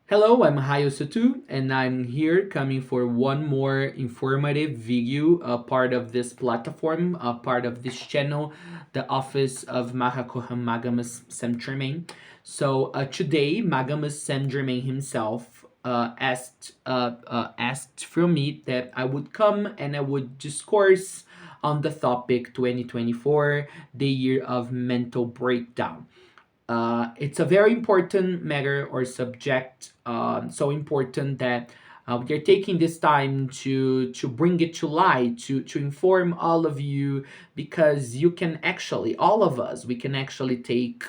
Hello, I'm Hayosutu, and I'm here coming for one more informative video, part of this platform, part of this channel, the office of Mahakohan Magamas Sam Germain. So today, Magamas Sam Germain himself asked from me that I would come and I would discourse on the topic 2024, the year of mental breakdown. It's a very important matter or subject, so important that we are taking this time to bring it to light, to inform all of you, because you can actually, all of us, we can actually take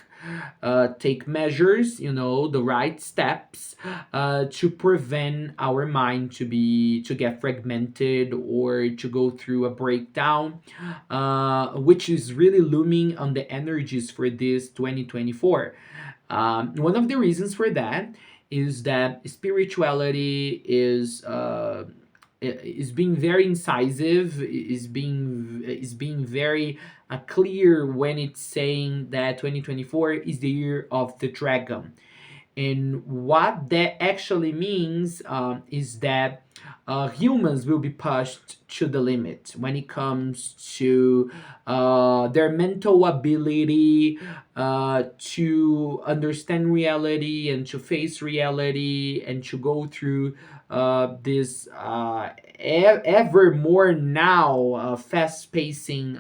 measures, the right steps to prevent our mind to get fragmented or to go through a breakdown, which is really looming on the energies for this 2024. One of the reasons for that is that spirituality is being very incisive, is being very clear when it's saying that 2024 is the year of the dragon. And what that actually means is that humans will be pushed to the limit when it comes to their mental ability to understand reality and to face reality and to go through this ever more now fast pacing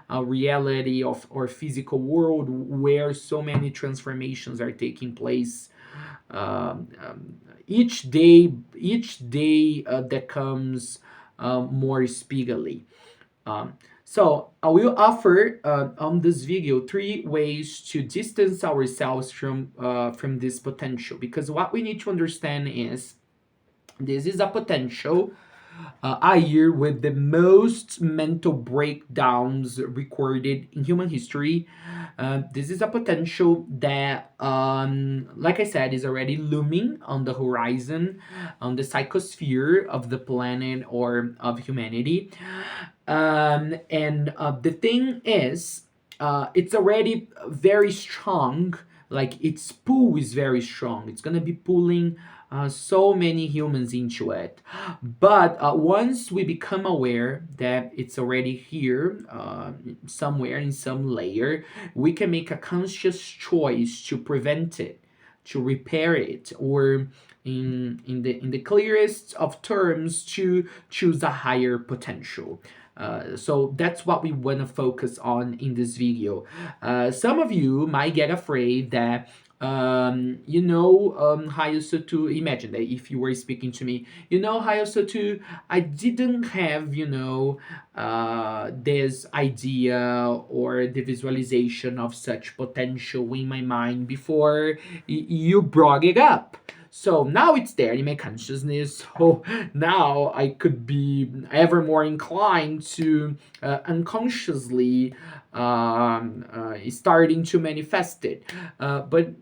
reality of our physical world, where so many transformations are taking place each day that comes more speedily. So I will offer on this video three ways to distance ourselves from this potential, because what we need to understand is this is a potential a year with the most mental breakdowns recorded in human history. This is a potential that, like I said, is already looming on the horizon, on the psychosphere of the planet or of humanity. And the thing is, it's already very strong. Like, its pull is very strong. It's gonna be pulling so many humans into it. But once we become aware that it's already here, somewhere in some layer, we can make a conscious choice to prevent it, to repair it, or in the clearest of terms, to choose a higher potential. So that's what we want to focus on in this video. Some of you might get afraid that Hayosotu, imagine that if you were speaking to me, Hayosotu, I didn't have, this idea or the visualization of such potential in my mind before you brought it up. So now it's there in my consciousness. So now I could be ever more inclined to unconsciously starting to manifest it. But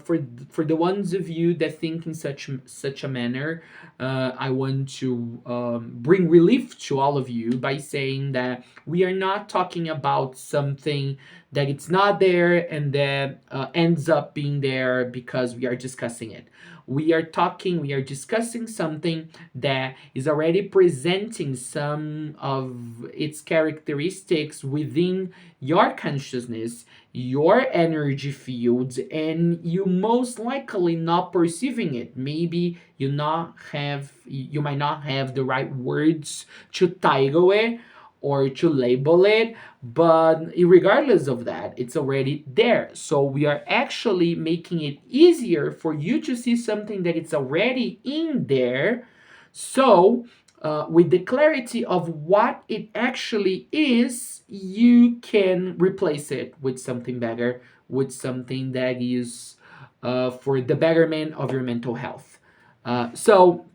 for the ones of you that think in such a manner, I want to bring relief to all of you by saying that we are not talking about something that it's not there and that ends up being there because we are discussing it. We are discussing something that is already presenting some of its characteristics within your consciousness, your energy fields, and you most likely not perceiving it. Maybe you might not have the right words to title it or to label it, but regardless of that, it's already there. So we are actually making it easier for you to see something that it's already in there. So with the clarity of what it actually is, you can replace it with something better, with something that is for the betterment of your mental health. So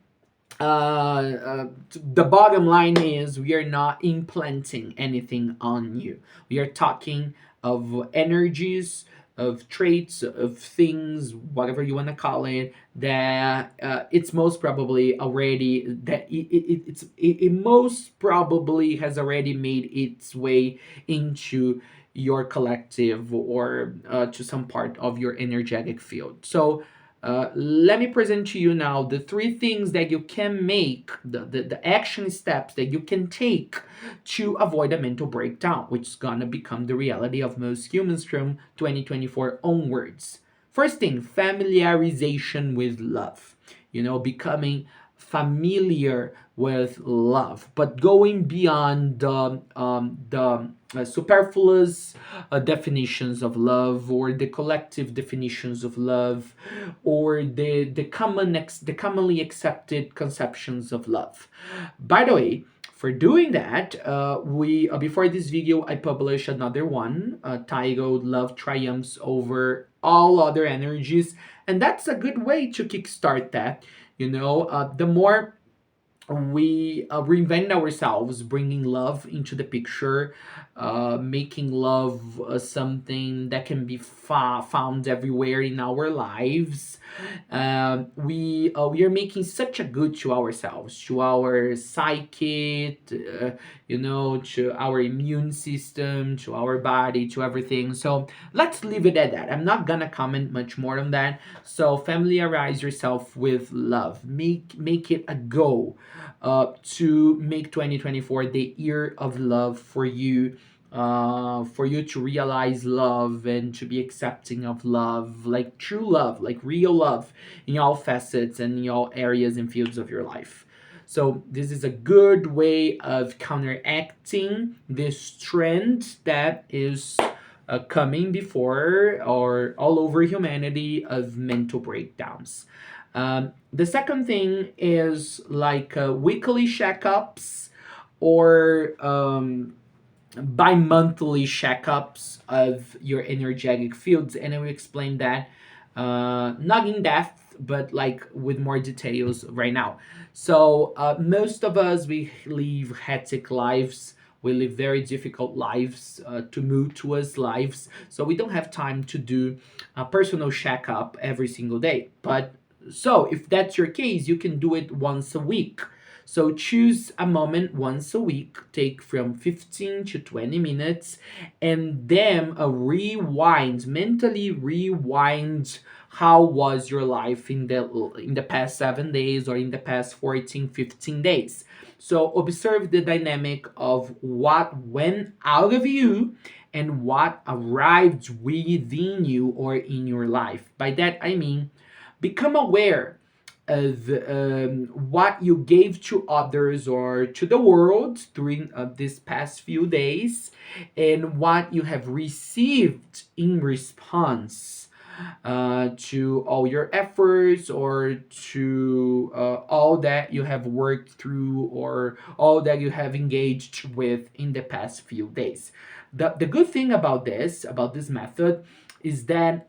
the bottom line is, we are not implanting anything on you. We are talking of energies, of traits, of things, whatever you want to call it, that it's most probably already that it most probably has already made its way into your collective or to some part of your energetic field. So Let me present to you now the three things that you can make, the action steps that you can take to avoid a mental breakdown, which is gonna become the reality of most humans from 2024 onwards. First thing, familiarization with love. Becoming familiar with love, but going beyond the superfluous definitions of love, or the collective definitions of love, or the commonly accepted conceptions of love. By the way, for doing that, we before this video, I published another one titled "Love Triumphs Over All Other Energies," and that's a good way to kickstart that. The more we reinvent ourselves, bringing love into the picture, making love something that can be found everywhere in our lives. We are making such a good to ourselves, to our psyche, to our immune system, to our body, to everything. So let's leave it at that. I'm not gonna comment much more on that. So familiarize yourself with love. Make it a goal to make 2024 the year of love for you to realize love and to be accepting of love, like true love, like real love, in all facets and in all areas and fields of your life. So this is a good way of counteracting this trend that is coming before or all over humanity of mental breakdowns. The second thing is like weekly checkups, or bi-monthly checkups of your energetic fields, and I will explain that not in depth, but like with more details right now. So most of us, we live hectic lives. We live very difficult lives, tumultuous lives, so we don't have time to do a personal checkup every single day. But so if that's your case, you can do it once a week. So choose a moment once a week, take from 15 to 20 minutes, and then mentally rewind how was your life in the past 7 days, or in the past 14, 15 days. So observe the dynamic of what went out of you and what arrived within you or in your life. By that I mean, become aware of what you gave to others or to the world during these past few days, and what you have received in response to all your efforts, or to all that you have worked through, or all that you have engaged with in the past few days. The good thing about this method, is that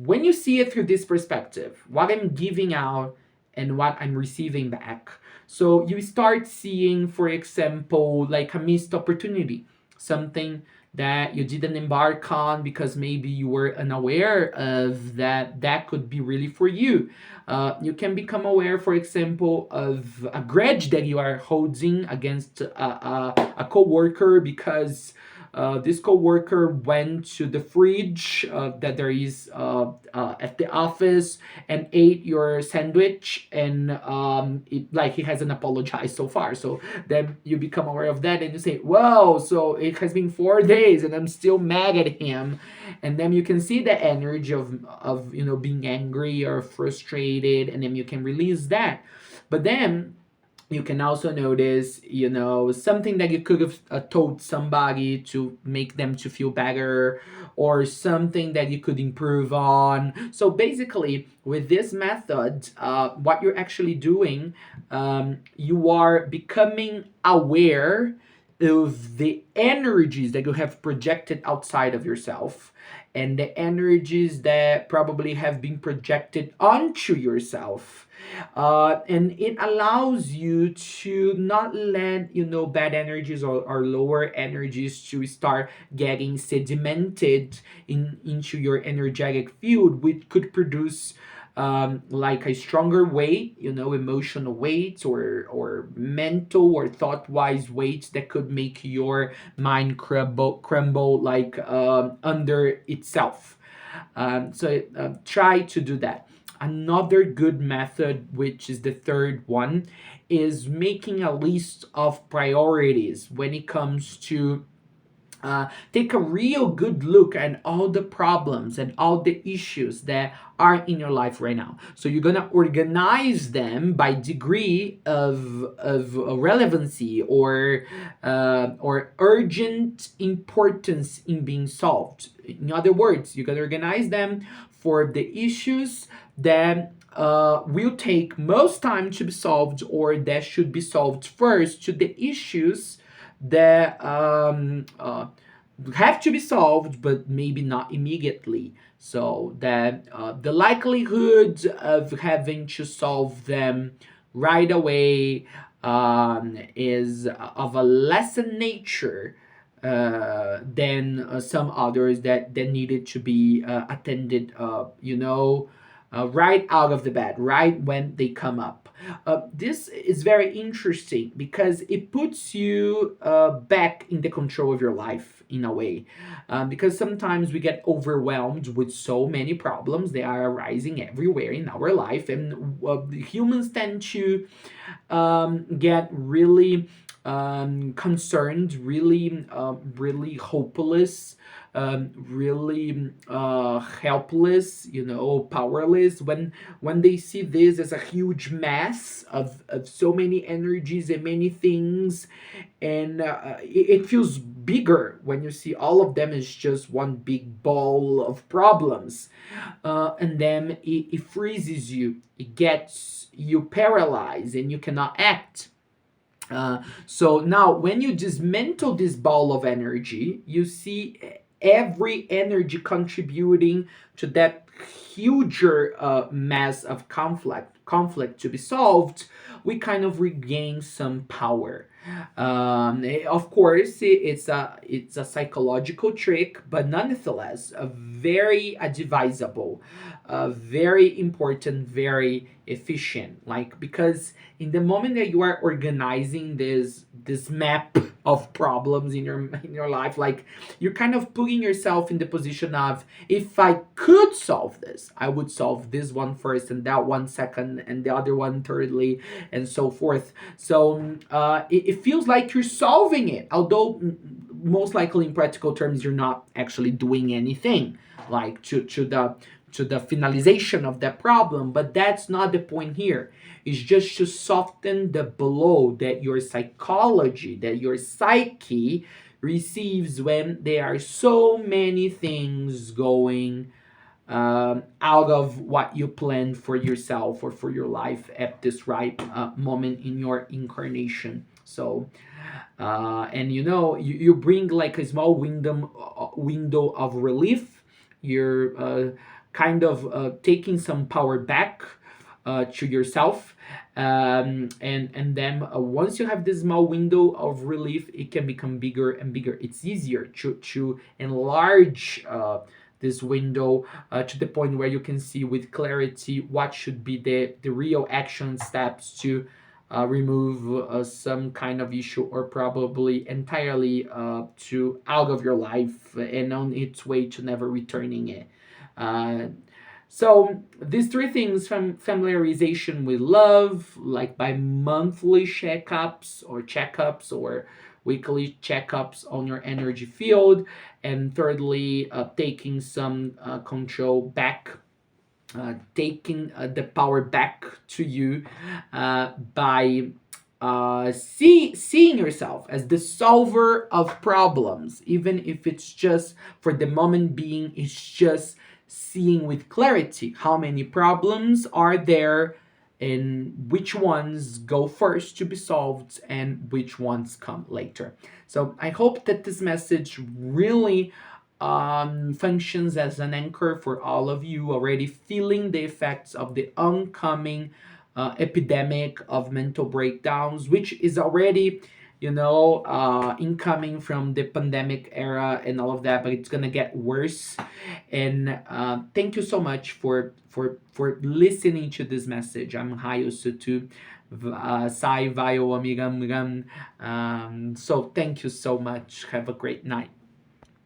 when you see it through this perspective, what I'm giving out and what I'm receiving back, so you start seeing, for example, like a missed opportunity, something that you didn't embark on because maybe you were unaware of that could be really for you. You can become aware, for example, of a grudge that you are holding against a co-worker, because this co-worker went to the fridge that there is at the office, and ate your sandwich, and like he hasn't apologized so far. So then you become aware of that, and you say, "Whoa! So it has been 4 days, and I'm still mad at him." And then you can see the energy of being angry or frustrated, and then you can release that. But then you can also notice, something that you could have told somebody to make them to feel better, or something that you could improve on. So basically, with this method, what you're actually doing, you are becoming aware of the energies that you have projected outside of yourself, and the energies that probably have been projected onto yourself, and it allows you to not let bad energies, or lower energies, to start getting sedimented into your energetic field, which could produce like a stronger weight, emotional weight, or mental or thought wise weight, that could make your mind crumble like under itself. So try to do that. Another good method, which is the third one, is making a list of priorities when it comes to take a real good look at all the problems and all the issues that are in your life right now. So you're gonna organize them by degree of relevancy or urgent importance in being solved. In other words, you're gonna organize them for the issues that will take most time to be solved or that should be solved first, to the issues that have to be solved, but maybe not immediately. So that the likelihood of having to solve them right away is of a lesser nature than some others that needed to be attended, right out of the bed, right when they come up. This is very interesting because it puts you back in the control of your life in a way. Because sometimes we get overwhelmed with so many problems that are arising everywhere in our life, and humans tend to get really concerned, really hopeless, really helpless, powerless when they see this as a huge mass of so many energies and many things, and it feels bigger when you see all of them as just one big ball of problems, and then it freezes you, it gets you paralyzed, and you cannot act. So now, when you dismantle this ball of energy, you see every energy contributing to that huger mass of conflict to be solved. We kind of regain some power. Of course, it's a psychological trick, but nonetheless, a very advisable, very important, very efficient. Like, because in the moment that you are organizing this map of problems in your life, like, you're kind of putting yourself in the position of, if I could solve this, I would solve this one first, and that one second, and the other one thirdly, and so forth. So it feels like you're solving it, although most likely in practical terms you're not actually doing anything like to the finalization of that problem. But that's not the point here. It's just to soften the blow that your psychology, that your psyche receives when there are so many things going out of what you planned for yourself or for your life at this right moment in your incarnation. So, and you bring like a small window of relief. You're kind of taking some power back to yourself, and then once you have this small window of relief, it can become bigger and bigger. It's easier to enlarge this window to the point where you can see with clarity what should be the real action steps to remove some kind of issue, or probably entirely to out of your life and on its way to never returning it. uh, so these three things: from familiarization with love, like by monthly checkups or weekly checkups on your energy field, and thirdly, taking some control back, taking the power back to you by seeing yourself as the solver of problems, even if it's just for the moment being. It's just seeing with clarity how many problems are there and which ones go first to be solved and which ones come later. So I hope that this message really functions as an anchor for all of you already feeling the effects of the oncoming epidemic of mental breakdowns, which is already, incoming from the pandemic era and all of that, but it's gonna get worse. And thank you so much for listening to this message. I'm Hayo Sutu. Sai Vayo Amigam. So thank you so much. Have a great night.